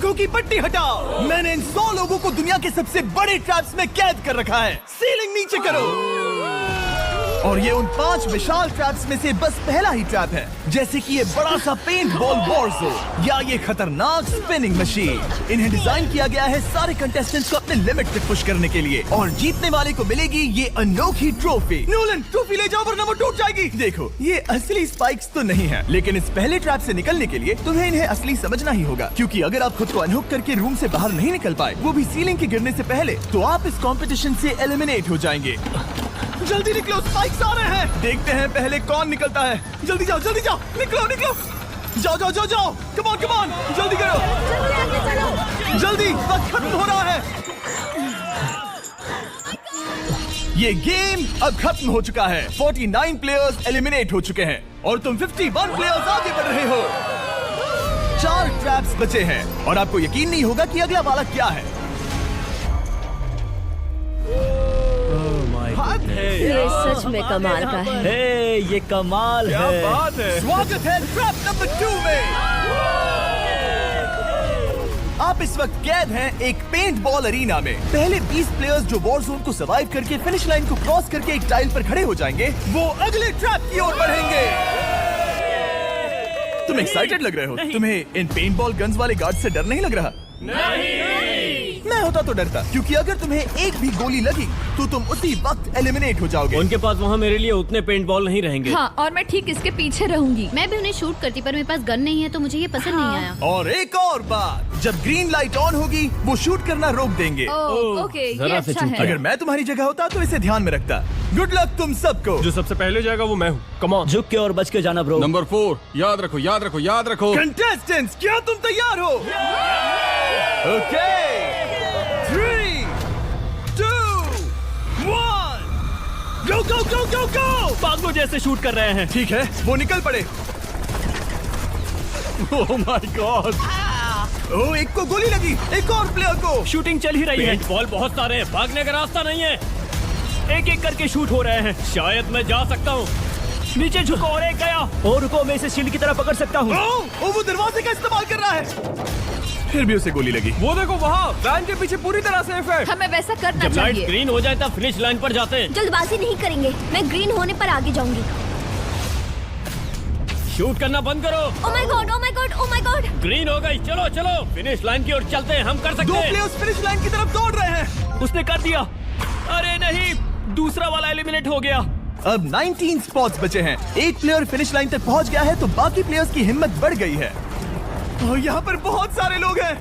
आंखों की पट्टी हटाओ। मैंने इन 100 लोगों को दुनिया के सबसे बड़े ट्रैप्स में कैद कर रखा है। सीलिंग नीचे करो। और ये उन 5 विशाल ट्रैप्स में से बस पहला ही ट्रैप है, जैसे कि ये बड़ा सा पेंट बॉल बोर्सो या ये खतरनाक स्पिनिंग मशीन। इन्हें डिजाइन किया गया है सारे कंटेस्टेंट्स को अपने लिमिट तक पुश करने के लिए, और जीतने वाले को मिलेगी ये अनोखी ट्रॉफी। नोलन, ट्रॉफी ले जाओ वरना वो टूट जाएगी। देखो, ये असली स्पाइक्स तो नहीं है, लेकिन इस पहले ट्रैप से निकलने के लिए तुम्हें इन्हें असली समझना ही होगा, क्योंकि अगर आप खुद को अनहुक करके रूम से बाहर नहीं निकल पाए, वो भी सीलिंग के गिरने से पहले, तो आप इस कंपटीशन से एलिमिनेट हो जाएंगे। जल्दी निकलो, स्पाइक्स आ रहे हैं। देखते हैं पहले कौन निकलता है। जल्दी जाओ, जल्दी जाओ, निकलो निकलो, जाओ जाओ जाओ जाओ, कम ऑन कम ऑन, जल्दी करो, जल्दी, वक्त खत्म हो रहा है। ये गेम अब खत्म हो चुका है। 49 प्लेयर्स एलिमिनेट हो चुके हैं और तुम 51 प्लेयर्स आगे बढ़ रहे हो। 4 ट्रैप्स बचे हैं और आपको यकीन नहीं होगा कि अगला वाला क्या है। ये सच में कमाल का है। हे, ये कमाल है। क्या बात है। स्वागत है ट्रैप नंबर 2 में। आप इस वक्त कैद हैं एक पेंट बॉल अरीना में। पहले 20 प्लेयर्स जो वॉर जोन को सर्वाइव करके फिनिश लाइन को क्रॉस करके एक टाइल पर खड़े हो जाएंगे, वो अगले ट्रैप की ओर बढ़ेंगे। तुम एक्साइटेड लग रहे हो। तुम्हें इन पेंट बॉल गन्स वाले गार्ड से डर नहीं लग रहा? नहीं। मैं होता तो डरता, क्योंकि अगर तुम्हें एक भी गोली लगी तो तुम उसी वक्त एलिमिनेट हो जाओगे। उनके पास वहाँ मेरे लिए उतने पेंट बॉल नहीं रहेंगे। हाँ, और मैं ठीक इसके पीछे रहूंगी। मैं भी उन्हें शूट करती, पर मेरे पास गन नहीं है तो मुझे ये पसंद नहीं आया। और एक और बात, जब ग्रीन लाइट ऑन होगी वो शूट करना रोक देंगे। ओके, ये जरा से अच्छा चूक है। अगर मैं तुम्हारी जगह होता तो इसे ध्यान में रखता। गुड लक तुम सबको। जो सबसे पहले जाएगा वो मैं हूँ। Come on. झुक के और बच के जाना ब्रो। नंबर 4, याद रखो याद रखो याद रखो। कंटेस्टेंट्स, क्या तुम तैयार हो? ओके, 3, 2, 1, गो गो गो गो गो। पागलों जैसे शूट कर रहे हैं। ठीक है, वो निकल पड़े। Oh my God. ओह, एक को गोली लगी, एक और प्लेयर को। शूटिंग चल ही रही है। पेंट बॉल बहुत सारे हैं, भागने का रास्ता नहीं है। एक एक करके शूट हो रहे हैं। शायद मैं जा सकता हूँ। नीचे झुको और एक गया। और रुको, मैं इसे शील्ड की तरह पकड़ सकता हूँ। ओह, वो दरवाजे का इस्तेमाल कर रहा है। फिर भी उसे गोली लगी। वो देखो वहाँ, वैन के पीछे पूरी तरह सेफ है। हमें वैसा करना जब लाइट चाहिए। ग्रीन हो जाए तब फिनिश लाइन पर जाते हैं। जल्दबाजी नहीं करेंगे, मैं ग्रीन होने पर आगे जाऊंगी। शूट करना बंद करो। Oh my God, oh my God, oh my God. Green हो गई, चलो चलो फिनिश लाइन की ओर चलते हैं। हम कर सकते 2 हैं। प्लेयर्स फिनिश लाइन की तरफ दौड़ रहे हैं। उसने कर दिया। अरे नहीं, दूसरा वाला एलिमिनेट हो गया। अब 19 स्पॉट्स बचे हैं। एक प्लेयर फिनिश लाइन तक पहुंच गया है तो बाकी प्लेयर्स की हिम्मत बढ़ गई है। और यहाँ पर बहुत सारे लोग हैं।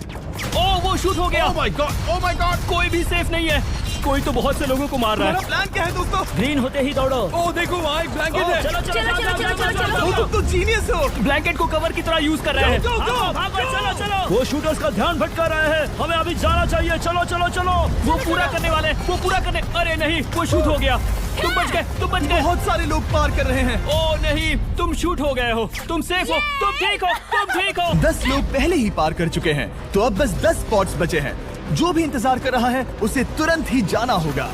ओह, वो शूट हो गया। Oh my God, oh my God. कोई भी सेफ नहीं है। कोई तो बहुत से लोगों को मार रहा तुम्हारा है। प्लान क्या है दोस्तों? ग्रीन होते ही दौड़ो। ओह देखो वहाँ एक ब्लैंकेट है। चलो चलो चलो, चलो, चलो, चलो, चलो। वो तुम तो जीनियस हो। ब्लैंकेट को कवर की तरह यूज कर रहे हैं। Go, go, go, भागो, चलो चलो। वो शूटर्स का ध्यान भटका रहे हैं। हमें अभी जाना चाहिए। चलो चलो चलो। वो पूरा करने वाले, वो पूरा करने। अरे नहीं, वो शूट हो गया। तुम बच गए, तुम बच गए। बहुत सारे लोग पार कर रहे हैं। ओह नहीं, तुम शूट हो गए हो। तुम सेफ हो, तुम ठीक हो, तुम ठीक हो। 10 लोग पहले ही पार कर चुके हैं, तो अब बस 10 स्पॉट्स बचे हैं। जो भी इंतजार कर रहा है उसे तुरंत ही जाना होगा।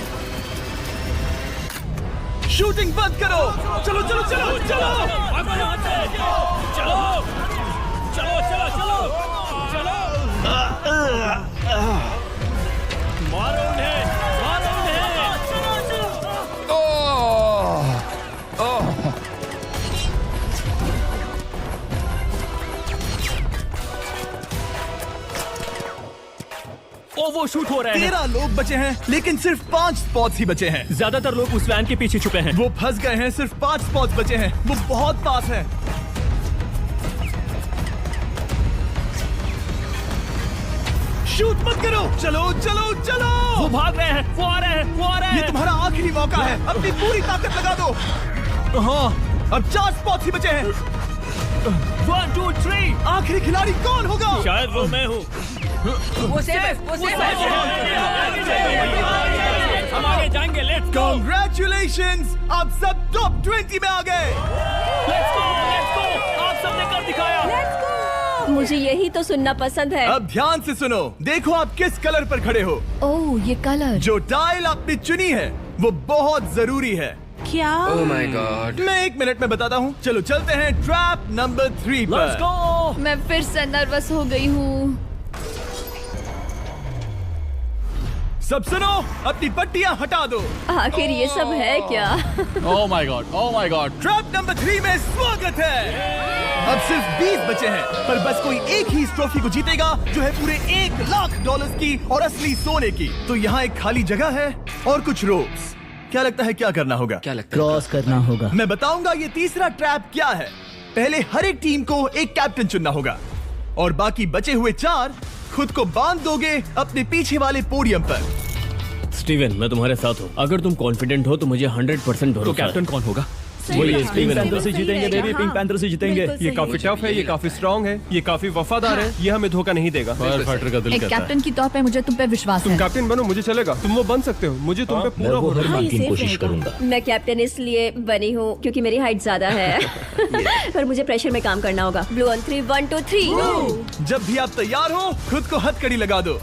शूटिंग बंद करो। चलो चलो चलो चलो। भागो यहाँ से। चलो चलो चलो चलो चलो। मारो उन्हें, मारो उन्हें। ओ, वो शूट हो रहे हैं। 13 लोग बचे हैं, लेकिन सिर्फ 5 स्पॉट्स ही बचे हैं। ज्यादातर लोग उस वैन के पीछे छुपे हैं। वो फंस गए हैं। सिर्फ 5 स्पॉट्स बचे हैं। वो बहुत पास है। शूट मत करो। चलो चलो चलो। वो भाग रहे हैं, वो आ रहे हैं, वो आ रहे ये हैं। तुम्हारा आखिरी मौका है। अपनी पूरी ताकत लगा दो। हाँ, अब 4 स्पॉट्स ही बचे हैं। 1 2 3। आखिरी खिलाड़ी कौन होगा? शायद वो मैं हूँ। वो सेफ है, वो सेफ है। हम आगे जाएंगे। Let's go, Congratulations! आप सब टॉप 20 में आ गए। Let's go, let's go. आप सबने कर दिखाया। मुझे यही तो सुनना पसंद है। अब ध्यान से सुनो। देखो आप किस कलर पर खड़े हो। ओह, ये कलर। जो टाइल आपने चुनी है वो बहुत जरूरी है। क्या? Oh my God. मैं 1 मिनट में बताता हूँ। चलो चलते हैं ट्रैप नंबर 3 लेट्स पर। गो। मैं फिर से नर्वस हो गई हूँ। सब सुनो, अपनी पट्टियां हटा दो। आखिर ये सब है क्या? Oh my god. Trap number 3 में स्वागत है। अब सिर्फ 20 बचे हैं, पर बस कोई एक ही इस ट्रॉफी को जीतेगा जो है पूरे $1,00,000 की और असली सोने की। तो यहाँ एक खाली जगह है और कुछ रोप्स। क्या लगता है क्या करना होगा? क्या लगता है? क्रॉस करना होगा। मैं बताऊंगा ये तीसरा ट्रैप क्या है। पहले हर एक टीम को एक कैप्टन चुनना होगा और बाकी बचे हुए 4 खुद को बांध दोगे अपने पीछे वाले पोडियम पर। स्टीवन, मैं तुम्हारे साथ हूँ। अगर तुम कॉन्फिडेंट हो तो मुझे 100% भरोसा है। तो कैप्टन कौन होगा? वही है, स्टीवन। पैंथर से जीतेंगे बेबी, पिंक पैंथर से जीतेंगे। ये काफी टफ है, ये काफी स्ट्रांग है, ये काफी वफादार है, ये हमें धोखा नहीं देगा। फायर फाइटर का दिल एक कहता है। कैप्टन की तौर पे मुझे तुम पे विश्वास तुम है। कैप्टन बनो, मुझे चलेगा। तुम वो बन सकते हो, मुझे तुम पे पूरा भरोसा है। की कोशिश करूंगा। मैं कैप्टन इसलिए बनी हूँ क्योंकि मेरी हाइट ज्यादा है। पर मुझे प्रेशर में काम करना होगा। Blue on 3, 1 2 3। जब भी आप तैयार हो खुद को हथकड़ी लगा दो।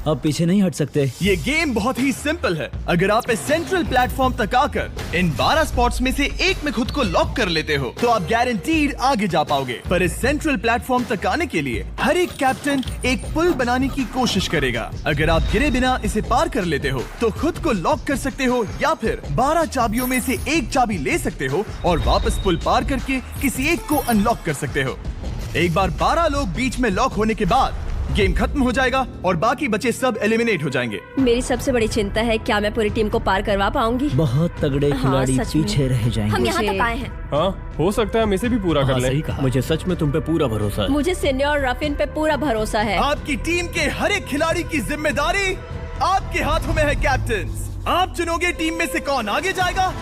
अब पीछे नहीं हट सकते। ये गेम बहुत ही सिंपल है। अगर आप इस सेंट्रल प्लेटफॉर्म तक आकर इन 12 स्पॉट्स में से एक में खुद को लॉक कर लेते हो तो आप गारंटीड आगे जा पाओगे। पर इस सेंट्रल प्लेटफॉर्म तक आने के लिए हर एक कैप्टन एक पुल बनाने की कोशिश करेगा। अगर आप गिरे बिना इसे पार कर लेते हो तो खुद को लॉक कर सकते हो या फिर 12 चाबियों में से एक चाबी ले सकते हो और वापस पुल पार करके किसी एक को अनलॉक कर सकते हो। एक बार 12 लोग बीच में लॉक होने के बाद गेम खत्म हो जाएगा और बाकी बचे सब एलिमिनेट हो जाएंगे। मेरी सबसे बड़ी चिंता है क्या मैं पूरी टीम को पार करवा पाऊंगी। बहुत तगड़े खिलाड़ी सच में। पीछे रह जाएंगे। हम यहाँ तक आए हैं। हाँ, हो सकता है हम इसे भी पूरा कर लें। सही कहा। मुझे सच में तुम पे पूरा भरोसा है। मुझे सीनियर रफिन पे पूरा भरोसा है। आपकी टीम के हर एक खिलाड़ी की जिम्मेदारी आपके हाथों में है कैप्टन। आप चुनोगे टीम में से कौन आगे जाएगा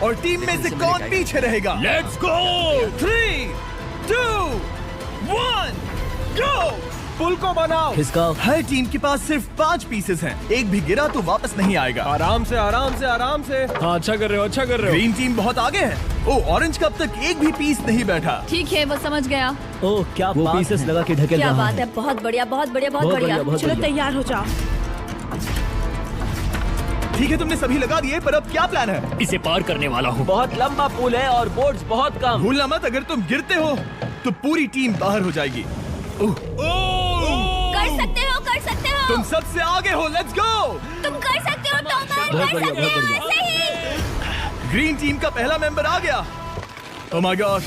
और टीम में से कौन पीछे रहेगा। Let's go. 3 2 1 गो। पुल को बनाओ। खिसकाओ। हर टीम के पास सिर्फ 5 पीसेस हैं। एक भी गिरा तो वापस नहीं आएगा। आराम से, आराम से, आराम से। हाँ, अच्छा कर रहे हो, अच्छा कर रहे हो। ग्रीन टीम बहुत आगे है। ओ, ऑरेंज का अब तक एक भी पीस नहीं बैठा। ठीक है, वो समझ गया। ओह क्या वो पीसेस लगा के ढकेल क्या रहा बात है, बहुत बढ़िया, बहुत बढ़िया, बहुत बढ़िया। चलो तैयार हो जाओ। ठीक है, तुमने सभी लगा दिए, पर अब क्या प्लान है? इसे पार करने वाला हूँ। बहुत लंबा पुल है और बोर्ड्स बहुत कम। भूलना मत, अगर तुम गिरते हो तो पूरी टीम बाहर हो जाएगी। कर सकते हो, कर सकते हो। तुम सबसे आगे हो। Let's go. तुम कर सकते हो, टॉमर, कर सकते हो। ऐसे ही। ग्रीन टीम का पहला मेंबर आ गया। Oh my God.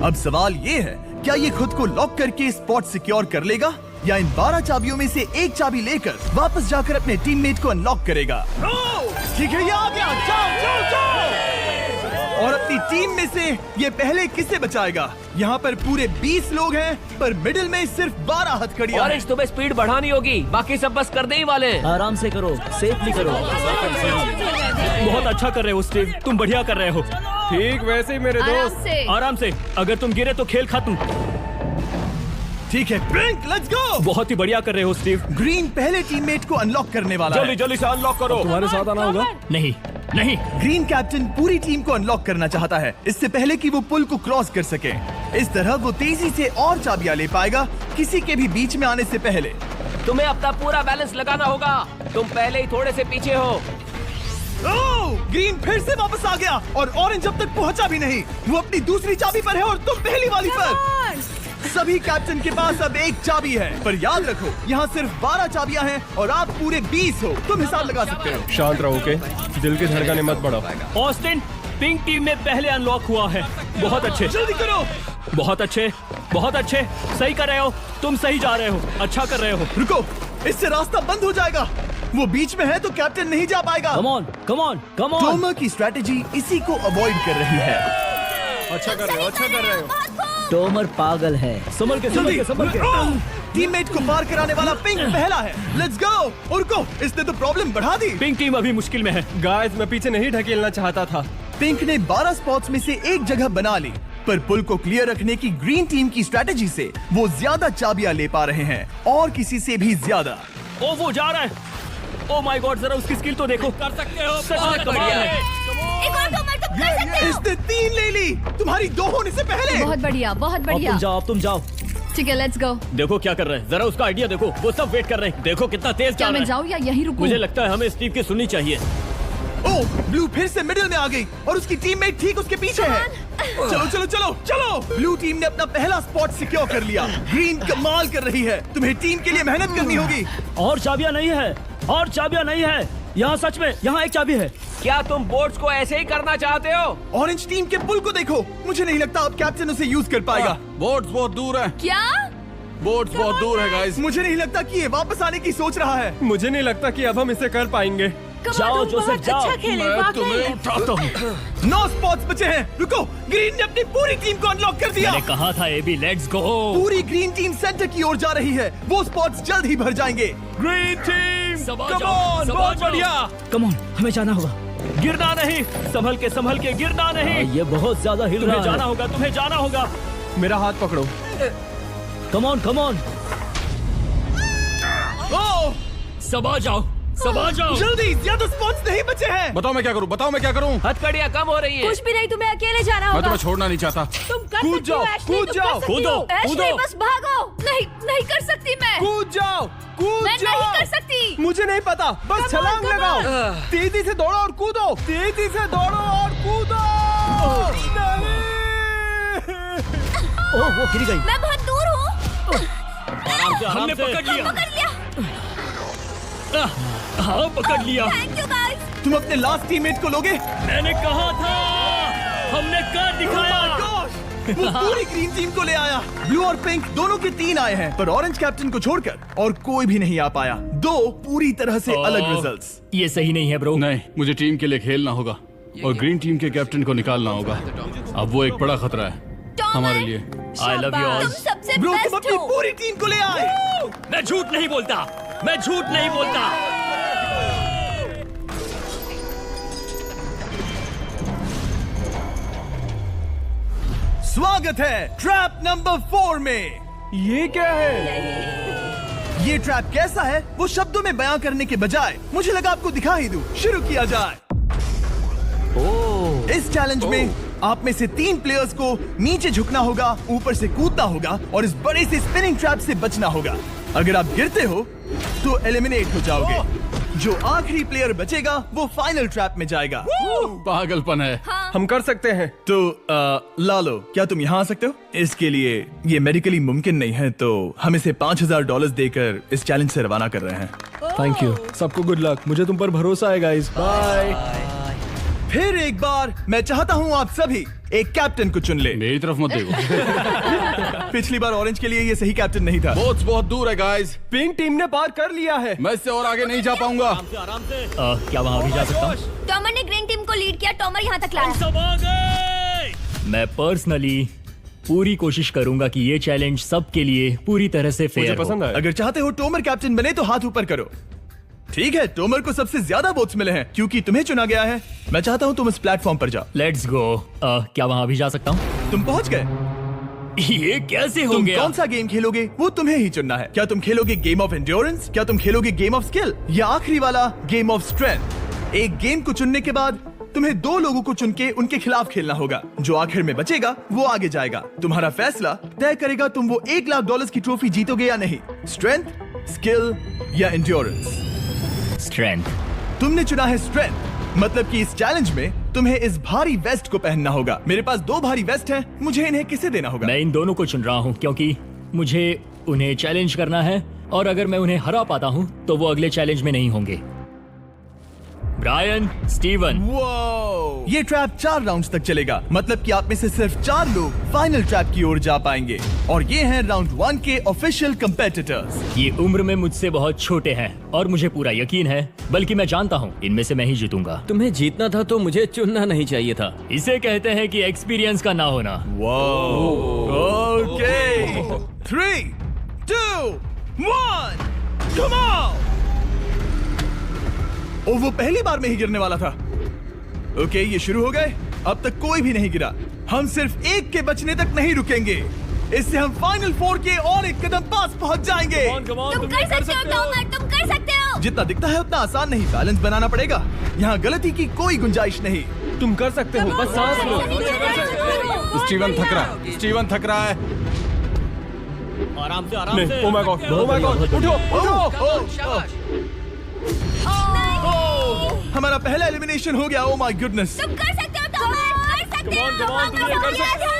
अब सवाल ये है, क्या ये खुद को लॉक करके स्पॉट सिक्योर कर लेगा या इन 12 चाबियों में से एक चाबी लेकर वापस जाकर अपने टीममेट को अनलॉक करेगा? ठीक है, ये आ गया। जाओ जाओ जाओ। और अपनी टीम में से ये पहले किसे बचाएगा? यहाँ पर पूरे 20 लोग हैं, पर मिडिल में सिर्फ 12 हथकड़ियां हैं। तुम्हें स्पीड बढ़ानी होगी, बाकी सब बस करने ही वाले। आराम से करो, सेफली करो। बहुत अच्छा कर रहे हो स्टीव, तुम बढ़िया कर रहे हो। ठीक वैसे ही मेरे आराम दोस्त। से। आराम से, अगर तुम गिरे तो खेल खत्म। ठीक है, पिंक, लेट्स गो। बहुत ही बढ़िया कर रहे हो स्टीव। ग्रीन पहले टीममेट को अनलॉक करने वाला है। जल्दी से अनलॉक करो। तुम्हारे साथ आना होगा। नहीं नहीं, ग्रीन कैप्टन पूरी टीम को अनलॉक करना चाहता है इससे पहले कि वो पुल को क्रॉस कर सके। इस तरह वो तेजी से और चाबियां ले पाएगा किसी के भी बीच में आने से पहले। तुम्हें अपना पूरा बैलेंस लगाना होगा। तुम पहले ही थोड़े से पीछे हो। ओह, ग्रीन फिर से वापस आ गया और ऑरेंज अब तक पहुंचा भी नहीं। वो अपनी दूसरी चाबी पर है और तुम पहली वाली पर। सभी कैप्टन के पास अब एक चाबी है, पर याद रखो यहाँ सिर्फ 12 चाबियां हैं और आप पूरे 20 हो। तुम हिसाब लगा सकते हो। शांत रहो, ओके? दिल की धड़कनें मत बढ़ाओ। ऑस्टिन, पिंक टीम में पहले अनलॉक हुआ है। बहुत अच्छे, जल्दी करो। बहुत अच्छे, बहुत अच्छे। सही कर रहे हो, तुम सही जा रहे हो, अच्छा कर रहे हो। रुको, इससे रास्ता बंद हो जाएगा। वो बीच में है तो कैप्टन नहीं जा पाएगा। Come on, come on, come on. Tomar की स्ट्रेटेजी इसी को अवॉइड कर रही है। अच्छा कर रहे हो, अच्छा कर रहे हो। टोमर पागल है। संभल के, संभल के, संभल के। टीममेट को पार कराने वाला पिंक पहला है। Let's go. रुको, इसने तो प्रॉब्लम बढ़ा दी। पिंक टीम अभी मुश्किल में है। गाइस, मैं पीछे नहीं ढकेलना चाहता था। पिंक ने 12 स्पॉट्स में से एक जगह बना ली, पर पुल को क्लियर रखने की ग्रीन टीम की स्ट्रेटेजी से वो ज्यादा चाबियां ले पा रहे हैं और किसी से भी ज्यादा। ओ वो जा रहा है। ओ माय गॉड, जरा उसकी स्किल तो देखो। कर सकते हो, सच में कमाल है। एक और टॉमर, तुम कर सकते हो। इसने 3 ले ली, तुम्हारी 2 होने से पहले। बहुत बढ़िया, बहुत बढ़िया। अब तुम जाओ। ठीक है, लेट्स गो। देखो क्या कर रहे हैं, जरा उसका आइडिया देखो। वो सब वेट कर रहे हैं, देखो कितना तेज जा क्या रहा मैं है। जाऊँ या यहीं रुकूं? मुझे लगता है हमें स्टीव की सुननी चाहिए। ओह, ब्लू फिर से मिडिल में आ गई और उसकी टीममेट ठीक उसके पीछे है। चलो चलो चलो चलो। ब्लू टीम ने अपना पहला स्पॉट सिक्योर कर लिया। ग्रीन कमाल कर रही है। तुम्हें टीम के लिए मेहनत करनी होगी। और चाबियां नहीं है, और चाबियां नहीं है यहाँ। सच में यहाँ एक चाबी है। क्या तुम बोट्स को ऐसे ही करना चाहते हो? ऑरेंज टीम के पुल को देखो, मुझे नहीं लगता अब कैप्टन उसे यूज कर पाएगा। बोट्स बहुत दूर है, क्या? बोट्स बहुत दूर है गाइस। मुझे नहीं लगता कि ये वापस आने की सोच रहा है। मुझे नहीं लगता कि अब हम इसे कर पाएंगे। जाओ जोसेफ जाओ। मैं तुम्हें उठाता हूँ। 9 स्पॉट्स बचे हैं। रुको, ग्रीन ने अपनी पूरी टीम को अनलॉक कर दिया। मैंने कहा था एबी, लेट्स गो। पूरी ग्रीन टीम सेंटर की ओर जा रही है। वो स्पॉट्स जल्द ही भर जाएंगे। ग्रीन टीम, सबा कम जाओ, ऑन, सबा बहुत जाओ। बढ़िया। कम ऑन, हमें जाना होगा। गिरना नहीं, संभल के गिरना नहीं। ये बहुत ज्यादा हिल रहा है। जाना होगा, तुम्हें जाना होगा। मेरा हाथ पकड़ो। Come on. ओह, सबा जाओ। जल्दी, ज्यादा स्पॉट्स नहीं बचे हैं। बताओ मैं क्या करूँ, बताओ मैं क्या करूँ। हथकड़ियाँ कम हो रही है। कुछ भी नहीं, तुम्हें अकेले जाना मैं होगा। तुम्हें छोड़ना नहीं चाहता। तुम कर कूद सकती हो, जाओ, एशली, कूद तुम जाओ, कर सकती कूदो, हो। एशली, कूदो। बस भागो। नहीं कर सकती मैं। कूद जाओ, कूद मैं जाओ। नहीं कर सकती। मुझे नहीं पता, बस Come on, छलांग come लगाओ। on। तेजी से दौड़ो और कूदो, तेजी से दौड़ो और कूदो। नहीं। ओह, वो गिर गई। मैं बहुत दूर हूँ। हमने पकड़ लिया। पकड़ लिया। हाँ, पकड़ लिया। Thank you guys. तुम अपने लास्ट टीममेट को लोगे? मैंने कहा था, हमने कर दिखाया। Oh my gosh! वो पूरी ग्रीन टीम को ले आया। ब्लू और पिंक दोनों के 3 आए हैं, पर ऑरेंज कैप्टन को छोड़कर और कोई भी नहीं आ पाया। 2 पूरी तरह से अलग रिजल्ट्स। ये सही नहीं है ब्रो। नहीं, मुझे टीम के लिए खेलना होगा और ग्रीन टीम के कैप्टन को निकालना होगा। अब वो एक बड़ा खतरा है हमारे लिए। I love you all. तुम सबसे ब्रो, तुम बेस्ट अपनी हो। पूरी टीम को ले आए। मैं झूठ नहीं बोलता। स्वागत है ट्रैप नंबर 4 में। ये क्या है? ये ट्रैप कैसा है वो शब्दों में बयां करने के बजाय मुझे लगा आपको दिखा ही दूं। शुरू किया जाए। इस चैलेंज में आप में से 3 प्लेयर्स को नीचे झुकना होगा, ऊपर से कूदना होगा और इस बड़े से स्पिनिंग ट्रैप से बचना होगा। अगर आप गिरते हो तो एलिमिनेट हो जाओगे। जो आखिरी प्लेयर बचेगा वो फाइनल ट्रैप में जाएगा। पागलपन है। हम कर सकते हैं। तो लालो, क्या तुम यहाँ आ सकते हो? इसके लिए ये मेडिकली मुमकिन नहीं है, तो हम इसे $5000 देकर इस चैलेंज से रवाना कर रहे हैं। Thank you. सबको गुड लक। मुझे तुम पर भरोसा है गाइस। बाय। फिर एक बार मैं चाहता हूँ आप सभी एक कैप्टन को चुन ले। मेरी तरफ मत देखो। पिछली बार ऑरेंज के लिए ये सही कैप्टन नहीं था। बोट्स बहुत दूर है गाइस। पिंक टीम ने पार कर लिया है। मैं इससे और आगे नहीं जा पाऊंगा। आराम से। क्या वहाँ भी जा सकता हूँ? टॉमर ने ग्रीन टीम को लीड किया। टॉमर यहाँ तक लाया। सब आ गए। मैं पर्सनली पूरी कोशिश करूंगा कि ये चैलेंज सबके लिए पूरी तरह से मुझे फेयर पसंद हो। आया। अगर चाहते हो टोमर कैप्टन बने तो हाथ ऊपर करो। ठीक है, टोमर को सबसे ज्यादा वोट्स मिले हैं क्योंकि तुम्हें चुना गया है। मैं चाहता हूँ तुम इस प्लेटफॉर्म पर जाओ। Let's go. क्या वहाँ भी जा सकता हूँ? तुम पहुँच गए। ये कैसे हो तुम गया? कौन सा गेम खेलोगे वो तुम्हें ही चुनना है। क्या तुम खेलोगे गेम ऑफ एंड्योरेंस, क्या तुम खेलोगे गेम ऑफ स्किल, या आखिरी वाला गेम ऑफ स्ट्रेंथ? एक गेम को चुनने के बाद तुम्हें 2 लोगों को चुन के उनके खिलाफ खेलना होगा। जो आखिर में बचेगा वो आगे जाएगा। तुम्हारा फैसला तय करेगा तुम वो $1,00,000 की ट्रॉफी जीतोगे या नहीं। स्ट्रेंथ, स्किल या एंड्योरेंस? स्ट्रेंथ। तुमने चुना है स्ट्रेंथ, मतलब कि इस चैलेंज में तुम्हें इस भारी वेस्ट को पहनना होगा। मेरे पास 2 भारी वेस्ट हैं, मुझे इन्हें किसे देना होगा? मैं इन दोनों को चुन रहा हूँ क्योंकि मुझे उन्हें चैलेंज करना है और अगर मैं उन्हें हरा पाता हूँ तो वो अगले चैलेंज में नहीं होंगे। Brian, Steven. वो ये ट्रैप 4 राउंड्स तक चलेगा, मतलब कि आप में से सिर्फ 4 लोग फाइनल ट्रैप की ओर जा पाएंगे और ये हैं राउंड 1 के ऑफिशियल कंपेटिटर्स। ये उम्र में मुझसे बहुत छोटे हैं और मुझे पूरा यकीन है, बल्कि मैं जानता हूँ इनमें से मैं ही जीतूंगा। तुम्हें जीतना था तो मुझे चुनना नहीं चाहिए था। इसे कहते हैं कि एक्सपीरियंस का ना होना। Okay, 3, 2, 1, come on. ओ, वो पहली बार में ही गिरने वाला था। ओके, ये शुरू हो गए। अब तक कोई भी नहीं गिरा। हम सिर्फ एक के बचने तक नहीं रुकेंगे। इससे हम फाइनल 4 के और एक कदम पास पहुंच जाएंगे। तुम कर सकते हो टॉमर, तुम कर सकते हो। जितना दिखता है उतना आसान नहीं, बैलेंस बनाना पड़ेगा। यहाँ गलती की कोई गुंजाइश नहीं। तुम कर सकते हो, बस सांस लो। स्टीवन थक रहा है। आराम से, आराम से। Oh my God, oh my God, उठो, उठो। हमारा पहला एलिमिनेशन हो गया। Oh my goodness. तुम कर सकते हो टॉमर, कर सकते हो। Come on, come on, तुम ये कर सकते हो।